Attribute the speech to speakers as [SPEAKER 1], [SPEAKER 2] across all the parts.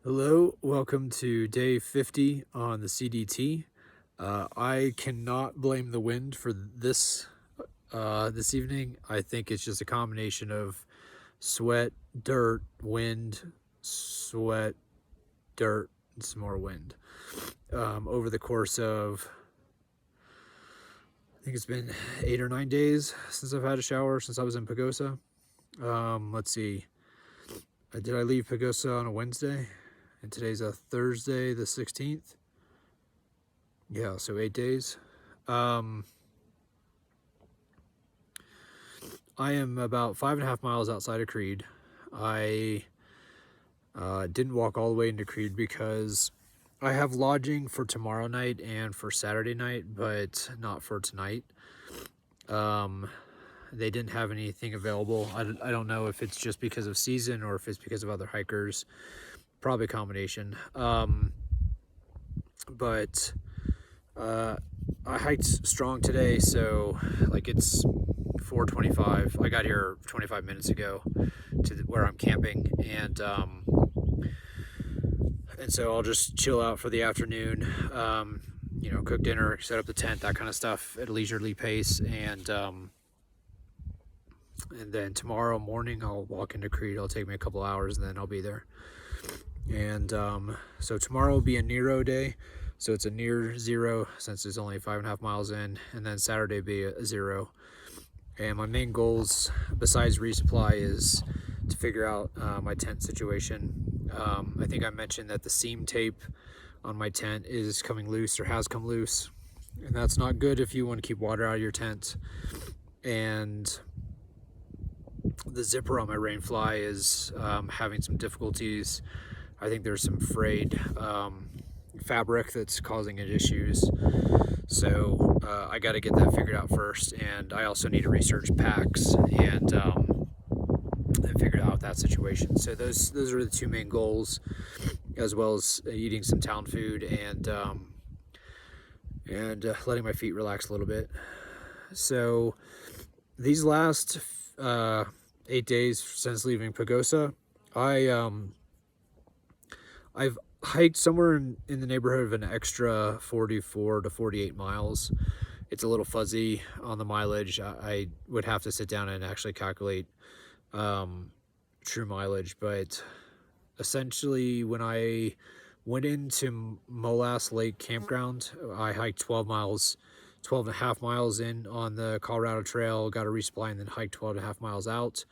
[SPEAKER 1] Hello, welcome to day 50 on the CDT. I cannot blame the wind for this evening. I think it's just a combination of sweat, dirt, wind, sweat, dirt, and some more wind. Over the course of, I think it's been 8 or 9 days since I've had a shower since I was in Pagosa. Let's see. Did I leave Pagosa on a Wednesday? And today's a Thursday, the 16th. Yeah, so 8 days. I am about 5.5 miles outside of Creed. I didn't walk all the way into Creed because I have lodging for tomorrow night and for Saturday night, but not for tonight. They didn't have anything available. I don't know if it's just because of season or if it's because of other hikers. Probably a combination. But I hiked strong today, so like it's 4:25. I got here 25 minutes ago to where I'm camping, and so I'll just chill out for the afternoon. Cook dinner, set up the tent, that kind of stuff at a leisurely pace, and then tomorrow morning I'll walk into Creed. It'll take me a couple hours, and then I'll be there. And so tomorrow will be a Nero day. So it's a near zero since it's only 5.5 miles in, and then Saturday will be a zero. And my main goals, besides resupply, is to figure out my tent situation. I think I mentioned that the seam tape on my tent is coming loose or has come loose, and that's not good if you want to keep water out of your tent. And the zipper on my rainfly is having some difficulties. I think there's some frayed fabric that's causing it issues. So I got to get that figured out first, and I also need to research packs and figure out that situation. So those are the two main goals, as well as eating some town food and letting my feet relax a little bit. So these last 8 days since leaving Pagosa, I've hiked somewhere in the neighborhood of an extra 44 to 48 miles. It's a little fuzzy on the mileage. I would have to sit down and actually calculate true mileage, but essentially when I went into Molass Lake Campground, I hiked 12 and a half miles in on the Colorado Trail, got a resupply, and then hiked 12 and a half miles out.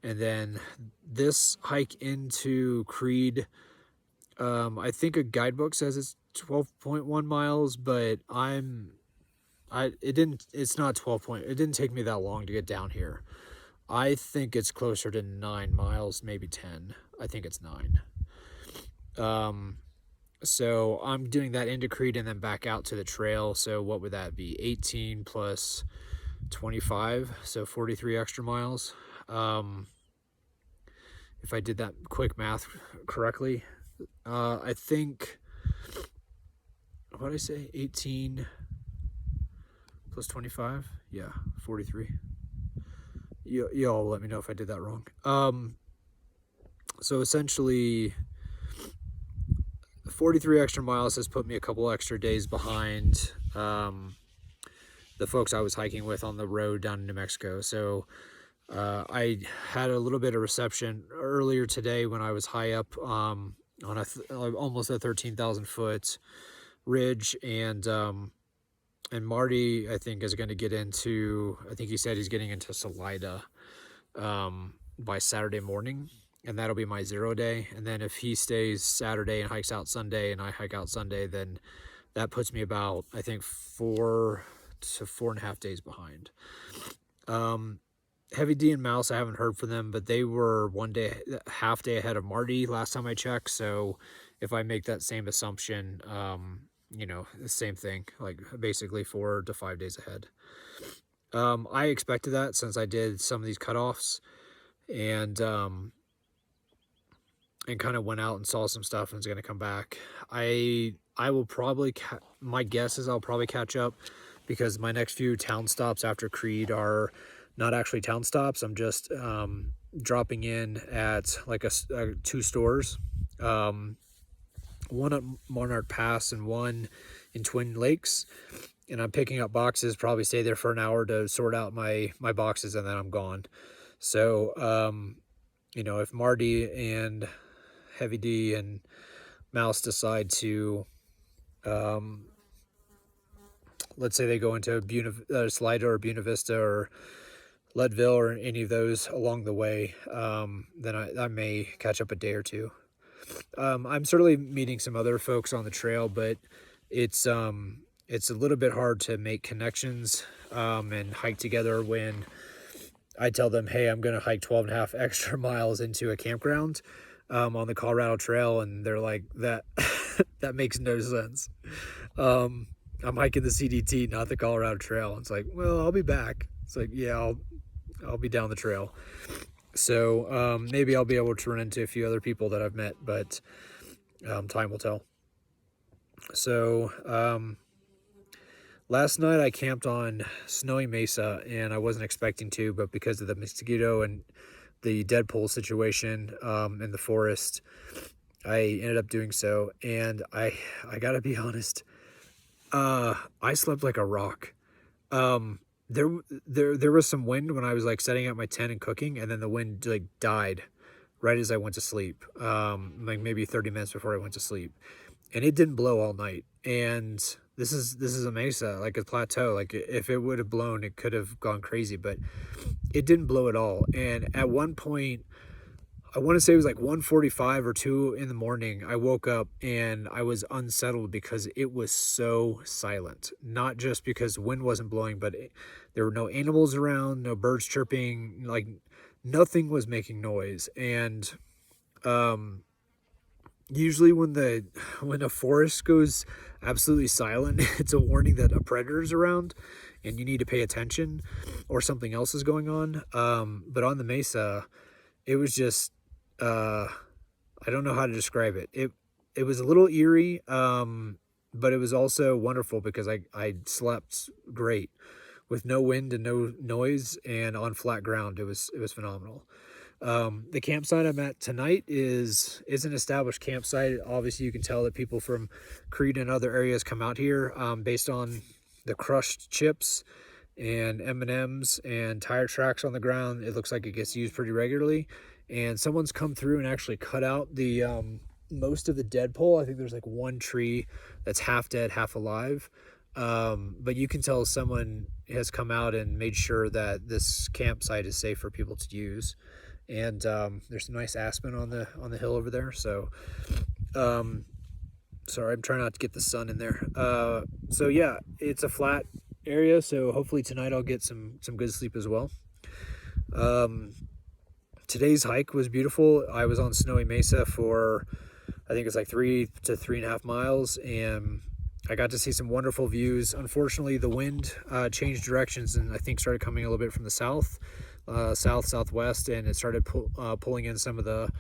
[SPEAKER 1] And then this hike into Creed, I think a guidebook says it's 12.1 miles, but it's not 12 it didn't take me that long to get down here. I think it's closer to 9 miles, maybe 10. I think it's 9. So I'm doing that into Creed and then back out to the trail. So what would that be? 18 plus 25, so 43 extra miles. If I did that quick math correctly, I think, what did I say? 18 plus 25? Yeah, 43. Y'all let me know if I did that wrong. So essentially, 43 extra miles has put me a couple extra days behind the folks I was hiking with on the road down in New Mexico. So I had a little bit of reception earlier today when I was high up on almost a 13,000 foot ridge, and Marty, I think, is going to get into, I think he said he's getting into Salida by Saturday morning, and that'll be my 0 day. And then if he stays Saturday and hikes out Sunday and I hike out Sunday, then that puts me about, I think, 4 to 4.5 days behind. Heavy D and Mouse, I haven't heard from them, but they were half day ahead of Marty last time I checked. So if I make that same assumption, the same thing, like basically 4 to 5 days ahead. I expected that since I did some of these cutoffs and kind of went out and saw some stuff and is going to come back. I will probably, my guess is I'll probably catch up because my next few town stops after Creed are not actually town stops. I'm just dropping in at like 2 stores one at Monarch Pass and one in Twin Lakes. And I'm picking up boxes, probably stay there for an hour to sort out my boxes, and then I'm gone. So, you know, if Marty and Heavy D and Mouse decide to, um, let's say they go into Slida or Buena Vista or Leadville or any of those along the way, then I may catch up a day or two. I'm certainly meeting some other folks on the trail, but it's a little bit hard to make connections and hike together when I tell them, hey, I'm going to hike 12 and a half extra miles into a campground on the Colorado Trail, and they're like, that that makes no sense. I'm hiking the CDT, not the Colorado Trail. It's like, well, I'll be back. It's like, yeah, I'll be down the trail. So maybe I'll be able to run into a few other people that I've met, but time will tell. So last night I camped on Snowy Mesa, and I wasn't expecting to, but because of the mosquito and the deadpool situation in the forest, I ended up doing so. And I gotta be honest, I slept like a rock. There was some wind when I was like setting up my tent and cooking, and then the wind like died right as I went to sleep. Like maybe 30 minutes before I went to sleep, and it didn't blow all night. And this is a mesa, like a plateau. Like if it would have blown, it could have gone crazy, but it didn't blow at all. And at one point, I want to say it was like 1:45 or 2 in the morning, I woke up and I was unsettled because it was so silent. Not just because the wind wasn't blowing, but there were no animals around, no birds chirping, like nothing was making noise. And usually when a forest goes absolutely silent, it's a warning that a predator is around and you need to pay attention or something else is going on. But on the mesa, it was just I don't know how to describe it. It was a little eerie, but it was also wonderful because I slept great with no wind and no noise and on flat ground. It was phenomenal. The campsite I'm at tonight is an established campsite. Obviously, you can tell that people from Crete and other areas come out here based on the crushed chips and M&Ms and tire tracks on the ground. It looks like it gets used pretty regularly. And someone's come through and actually cut out the most of the dead pole. I think there's like one tree that's half dead, half alive. But you can tell someone has come out and made sure that this campsite is safe for people to use. And there's some nice aspen on the hill over there. So sorry, I'm trying not to get the sun in there. So yeah, it's a flat area. So hopefully tonight I'll get some good sleep as well. Today's hike was beautiful. I was on Snowy Mesa for, I think it's like 3 to 3.5 miles, and I got to see some wonderful views. Unfortunately, the wind changed directions and I think started coming a little bit from the southwest, and it started pulling in some of the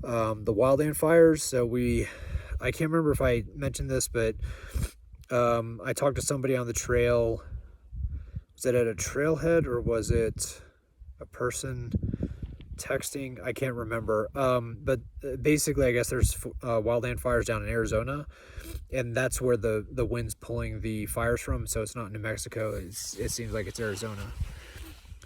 [SPEAKER 1] wildland fires. So I can't remember if I mentioned this, but I talked to somebody on the trail. Was it at a trailhead or was it a person texting? I can't remember. But basically, I guess there's wildland fires down in Arizona, and that's where the wind's pulling the fires from. So it's not New Mexico. It seems like it's Arizona.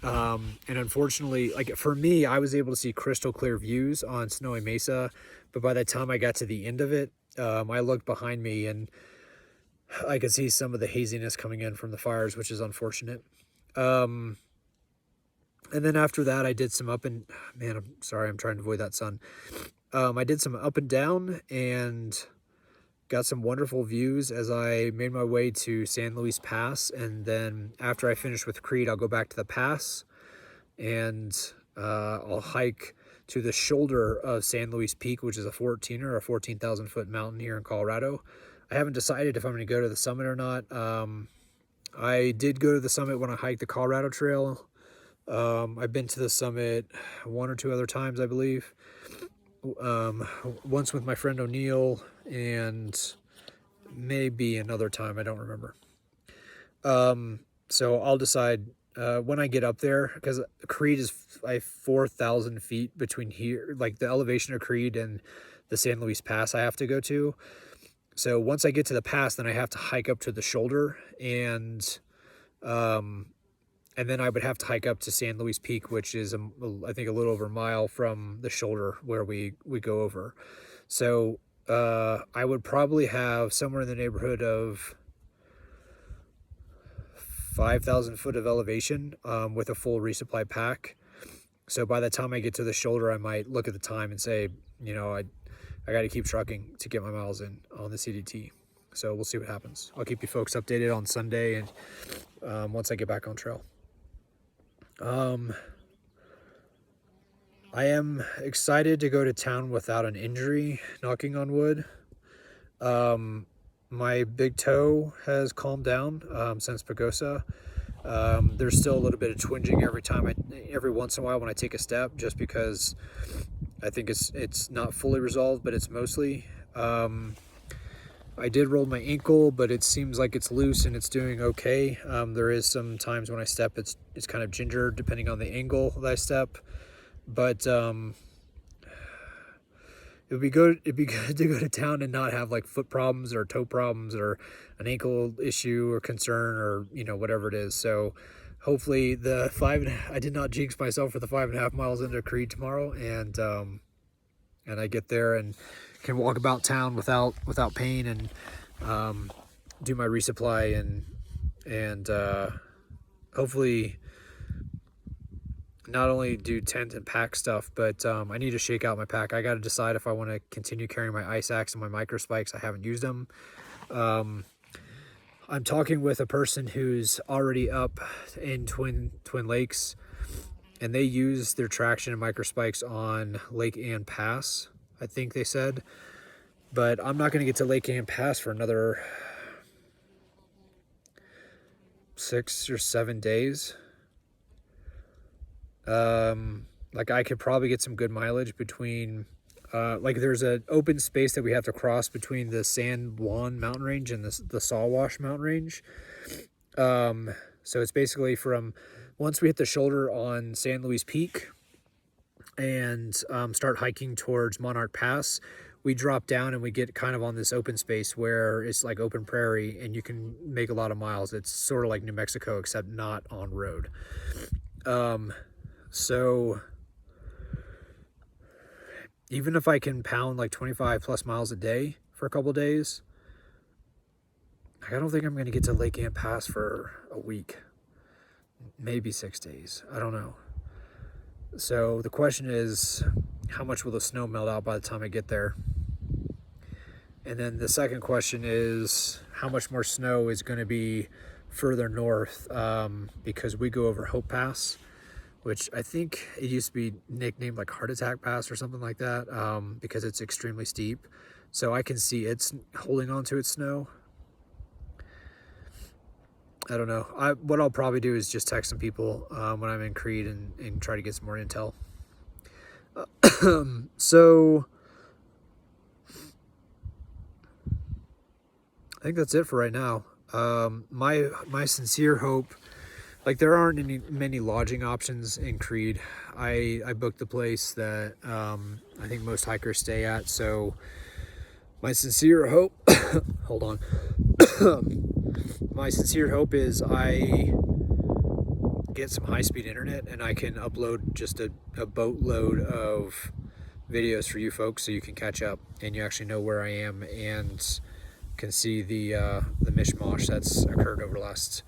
[SPEAKER 1] And unfortunately, like for me, I was able to see crystal clear views on Snowy Mesa, but by the time I got to the end of it, I looked behind me and I could see some of the haziness coming in from the fires, which is unfortunate. And then after that, I did some man, I'm sorry, I'm trying to avoid that sun. I did some up and down and got some wonderful views as I made my way to San Luis Pass. And then after I finish with Crete, I'll go back to the pass and I'll hike to the shoulder of San Luis Peak, which is a 14,000 foot mountain here in Colorado. I haven't decided if I'm going to go to the summit or not. I did go to the summit when I hiked the Colorado Trail. I've been to the summit 1 or 2 other times, I believe. Once with my friend O'Neill and maybe another time, I don't remember. So I'll decide when I get up there, because Creed is like 4,000 feet between here, like the elevation of Creed and the San Luis Pass I have to go to. So once I get to the pass, then I have to hike up to the shoulder, and then I would have to hike up to San Luis Peak, which is I think a little over a mile from the shoulder where we go over. So I would probably have somewhere in the neighborhood of 5,000 foot of elevation with a full resupply pack. So by the time I get to the shoulder, I might look at the time and say, you know, I got to keep trucking to get my miles in on the CDT. So we'll see what happens. I'll keep you folks updated on Sunday and once I get back on trail. I am excited to go to town without an injury, knocking on wood. My big toe has calmed down since Pagosa. There's still a little bit of twinging every once in a while when I take a step, just because I think it's not fully resolved, but it's mostly. I did roll my ankle, but it seems like it's loose and it's doing okay. There is some times when I step, it's kind of ginger depending on the angle that I step, but it'd be good to go to town and not have like foot problems or toe problems or an ankle issue or concern or, you know, whatever it is. So hopefully I did not jinx myself for the 5.5 miles into Creed tomorrow, and I get there and can walk about town without pain and do my resupply and hopefully not only do tent and pack stuff, but I need to shake out my pack. I got to decide if I want to continue carrying my ice axe and my micro spikes. I haven't used them. I'm talking with a person who's already up in Twin Lakes, and they use their traction and micro spikes on Lake Ann Pass, I think they said. But I'm not going to get to Lake Ann Pass for another 6 or 7 days. Like I could probably get some good mileage between, like there's an open space that we have to cross between the San Juan mountain range and the Sawwash mountain range. So it's basically from once we hit the shoulder on San Luis Peak and start hiking towards Monarch Pass, we drop down and we get kind of on this open space where it's like open prairie and you can make a lot of miles. It's sort of like New Mexico, except not on road. So even if I can pound like 25 plus miles a day for a couple of days, I don't think I'm going to get to Lake Ann Pass for a week, maybe 6 days. I don't know. So the question is, how much will the snow melt out by the time I get there? And then the second question is, how much more snow is going to be further north, because we go over Hope Pass, which I think it used to be nicknamed like Heart Attack Pass or something like that, because it's extremely steep. So I can see it's holding on to its snow. I don't know. What I'll probably do is just text some people when I'm in Creed and try to get some more intel. So I think that's it for right now. My sincere hope, like there aren't many lodging options in Creed. I booked the place that I think most hikers stay at. So my sincere hope, hold on. My sincere hope is I get some high-speed internet and I can upload just a boatload of videos for you folks so you can catch up and you actually know where I am and can see the mishmash that's occurred over the last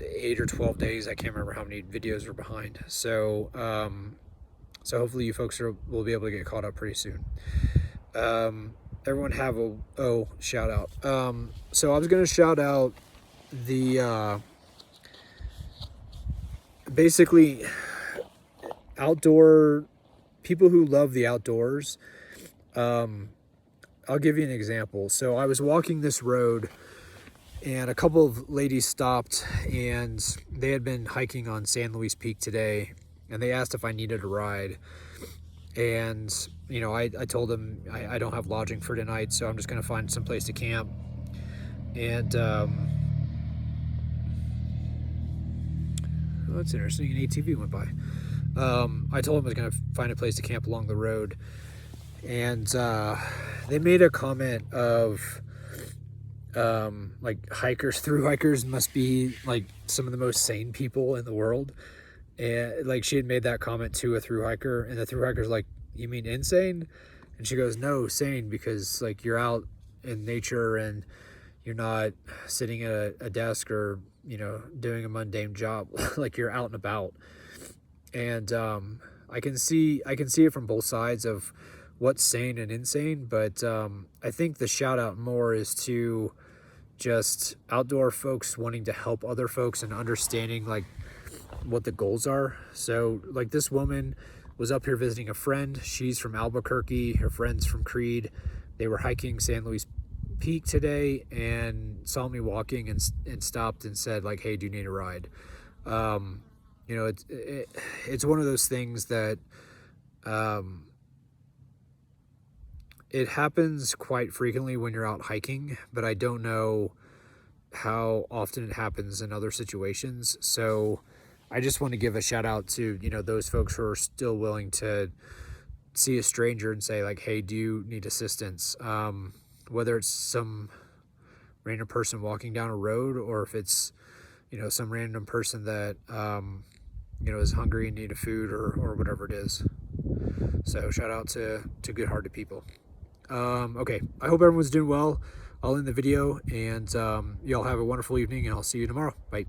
[SPEAKER 1] 8 or 12 days. I can't remember how many videos are behind. So so hopefully you folks will be able to get caught up pretty soon. Everyone have a shout out. So I was gonna shout out the basically outdoor people who love the outdoors. I'll give you an example. So I was walking this road and a couple of ladies stopped and they had been hiking on San Luis Peak today and they asked if I needed a ride. And, you know, I told them I don't have lodging for tonight, so I'm just going to find some place to camp. And oh, that's interesting. An ATV went by. I told him I was going to find a place to camp along the road. And they made a comment of like through hikers must be like some of the most sane people in the world. And like she had made that comment to a through hiker, and the through hiker's like, you mean insane? And she goes, no, sane, because like you're out in nature and you're not sitting at a desk or, you know, doing a mundane job. Like you're out and about. And I can see it from both sides of what's sane and insane, but I think the shout out more is to just outdoor folks wanting to help other folks and understanding like what the goals are. So like this woman was up here visiting a friend. She's from Albuquerque, her friend's from Creed. They were hiking San Luis Peak today and saw me walking and stopped and said like, hey, do you need a ride? You know, it's one of those things that it happens quite frequently when you're out hiking, but I don't know how often it happens in other situations. So I just want to give a shout out to, you know, those folks who are still willing to see a stranger and say like, hey, do you need assistance? Whether it's some random person walking down a road or if it's, you know, some random person that, you know, is hungry and need a food or whatever it is. So shout out to good-hearted people. Okay, I hope everyone's doing well. I'll end the video, and y'all have a wonderful evening, and I'll see you tomorrow. Bye.